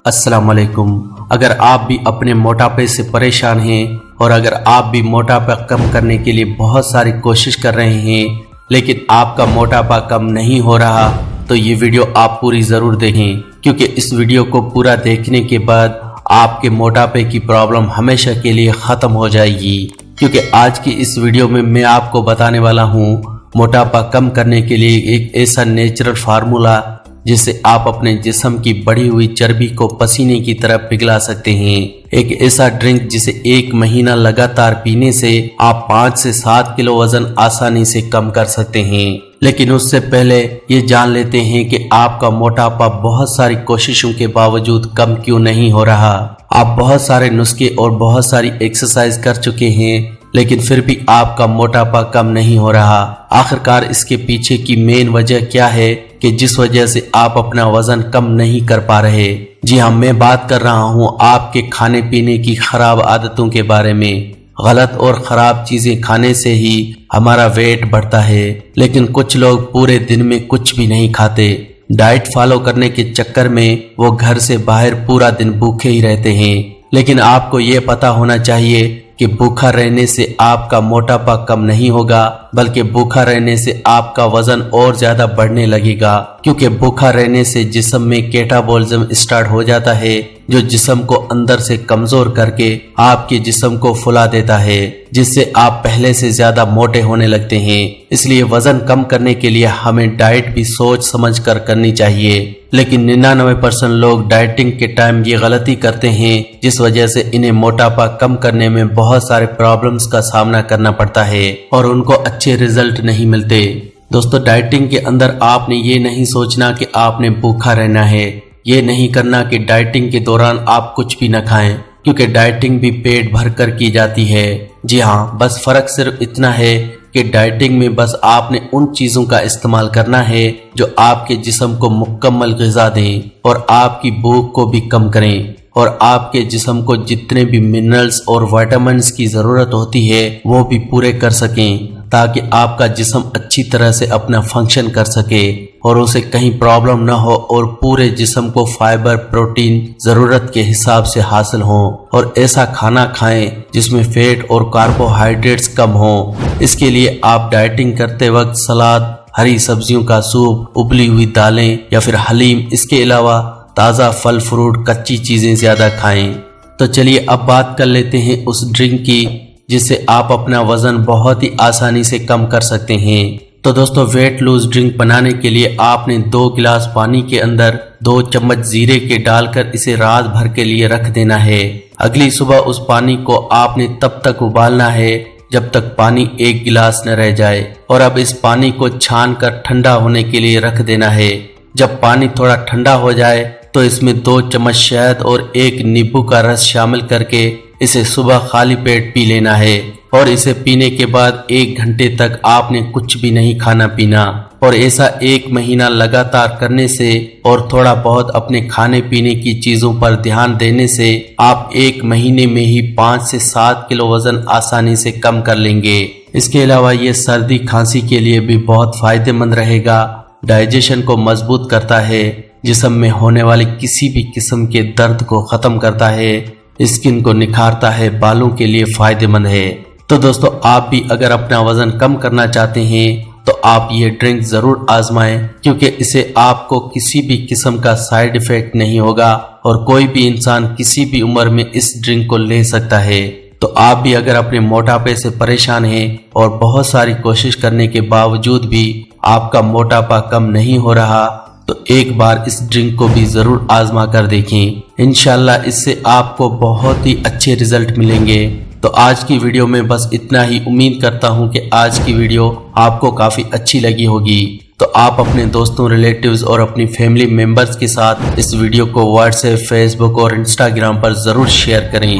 अस्सलाम वालेकुम। अगर आप भी अपने मोटापे से परेशान हैं और अगर आप भी मोटापा कम करने के लिए बहुत सारी कोशिश कर रहे हैं लेकिन आपका मोटापा कम नहीं हो रहा तो ये वीडियो आप पूरी ज़रूर देखें, क्योंकि इस वीडियो को पूरा देखने के बाद आपके मोटापे की प्रॉब्लम हमेशा के लिए ख़त्म हो जाएगी। क्योंकि आज की इस वीडियो में मैं आपको बताने वाला हूँ मोटापा कम करने के लिए एक ऐसा नेचुरल फार्मूला जिससे आप अपने जिस्म की बढ़ी हुई चर्बी को पसीने की तरह पिघला सकते हैं। एक ऐसा ड्रिंक जिसे 1 महीना लगातार पीने से आप 5 से 7 किलो वजन आसानी से कम कर सकते हैं। लेकिन उससे पहले ये जान लेते हैं कि आपका मोटापा बहुत सारी कोशिशों के बावजूद कम क्यों नहीं हो रहा। आप बहुत सारे नुस्खे और बहुत सारी एक्सरसाइज कर चुके हैं लेकिन फिर भी आपका मोटापा कम नहीं हो रहा। आखिरकार इसके पीछे की मेन वजह क्या है कि जिस वजह से आप अपना वजन कम नहीं कर पा रहे। जी हाँ, मैं बात कर रहा हूँ आपके खाने पीने की खराब आदतों के बारे में। गलत और खराब चीजें खाने से ही हमारा वेट बढ़ता है, लेकिन कुछ लोग पूरे दिन में कुछ भी नहीं खाते। डाइट फॉलो करने के चक्कर में वो घर से बाहर पूरा दिन भूखे ही रहते हैं। लेकिन आपको ये पता होना चाहिए कि भूखा रहने से आपका मोटापा कम नहीं होगा, बल्कि भूखा रहने से आपका वजन और ज्यादा बढ़ने लगेगा। क्योंकि भूखा रहने से जिस्म में कैटाबॉलिज्म स्टार्ट हो जाता है, जो जिस्म को अंदर से कमजोर करके आपके जिस्म को फुला देता है, जिससे आप पहले से ज्यादा मोटे होने लगते हैं। इसलिए वजन कम करने के लिए हमें डाइट भी सोच समझ कर करनी चाहिए। लेकिन 99% लोग डाइटिंग के टाइम ये गलती करते हैं, जिस वजह से इन्हें मोटापा कम करने में बहुत सारे प्रॉब्लम्स का सामना करना पड़ता है और उनको अच्छे रिजल्ट नहीं मिलते। दोस्तों, डाइटिंग के अंदर आपने ये नहीं सोचना कि आपने भूखा रहना है। ये नहीं करना कि डाइटिंग के दौरान आप कुछ भी न खाएं, क्योंकि डाइटिंग भी पेट भर कर की जाती है। जी हाँ, बस फर्क सिर्फ इतना है कि डाइटिंग में बस आपने उन चीजों का इस्तेमाल करना है जो आपके जिस्म को मुकम्मल ग़िज़ा दें और आपकी भूख को भी कम करें और आपके जिस्म को जितने भी मिनरल्स और विटामिन्स की जरूरत होती है वो भी पूरे कर सकें, ताकि आपका जिस्म अच्छी तरह से अपना फंक्शन कर सके और उसे कहीं प्रॉब्लम ना हो और पूरे जिस्म को फाइबर प्रोटीन जरूरत के हिसाब से हासिल हो। और ऐसा खाना खाएं जिसमें फैट और कार्बोहाइड्रेट्स कम हो। इसके लिए आप डाइटिंग करते वक्त सलाद, हरी सब्जियों का सूप, उबली हुई दालें या फिर हलीम, इसके अलावा ताज़ा फल फ्रूट, कच्ची चीज़ें ज़्यादा खाएं। तो चलिए अब बात कर लेते हैं उस ड्रिंक की जिससे आप अपना वजन बहुत ही आसानी से कम कर सकते हैं। तो दोस्तों, वेट लूज ड्रिंक बनाने के लिए आपने 2 गिलास पानी के अंदर 2 चम्मच जीरे के डालकर इसे रात भर के लिए रख देना है। अगली सुबह उस पानी को आपने तब तक उबालना है जब तक पानी 1 गिलास न रह जाए। और अब इस पानी को छान कर ठंडा होने के लिए रख देना है। जब पानी थोड़ा ठंडा हो जाए तो इसमें 2 चम्मच शहद और 1 नींबू का रस शामिल करके इसे सुबह खाली पेट पी लेना है। और इसे पीने के बाद 1 घंटे तक आपने कुछ भी नहीं खाना पीना। और ऐसा 1 महीना लगातार करने से और थोड़ा बहुत अपने खाने पीने की चीजों पर ध्यान देने से आप 1 महीने में ही 5 से 7 किलो वजन आसानी से कम कर लेंगे। इसके अलावा ये सर्दी खांसी के लिए भी बहुत फायदेमंद रहेगा। डाइजेशन को मजबूत करता है, जिस्म में होने वाली किसी भी किस्म के दर्द को खत्म करता है, स्किन को निखारता है, बालों के लिए फायदेमंद है। तो दोस्तों, आप भी अगर अपना वजन कम करना चाहते हैं तो आप ये ड्रिंक जरूर आजमाएं, क्योंकि इसे आपको किसी भी किस्म का साइड इफेक्ट नहीं होगा और कोई भी इंसान किसी भी उम्र में इस ड्रिंक को ले सकता है। तो आप भी अगर अपने मोटापे से परेशान हैं और बहुत सारी कोशिश करने के बावजूद भी आपका मोटापा कम नहीं हो रहा तो एक बार इस ड्रिंक को भी जरूर आजमा कर देखें। इंशाल्लाह इससे आपको बहुत ही अच्छे रिजल्ट मिलेंगे। तो आज की वीडियो में बस इतना ही। उम्मीद करता हूं कि आज की वीडियो आपको काफी अच्छी लगी होगी। तो आप अपने दोस्तों, रिलेटिव्स और अपनी फैमिली मेंबर्स के साथ इस वीडियो को व्हाट्सएप, फेसबुक और इंस्टाग्राम पर जरूर शेयर करें।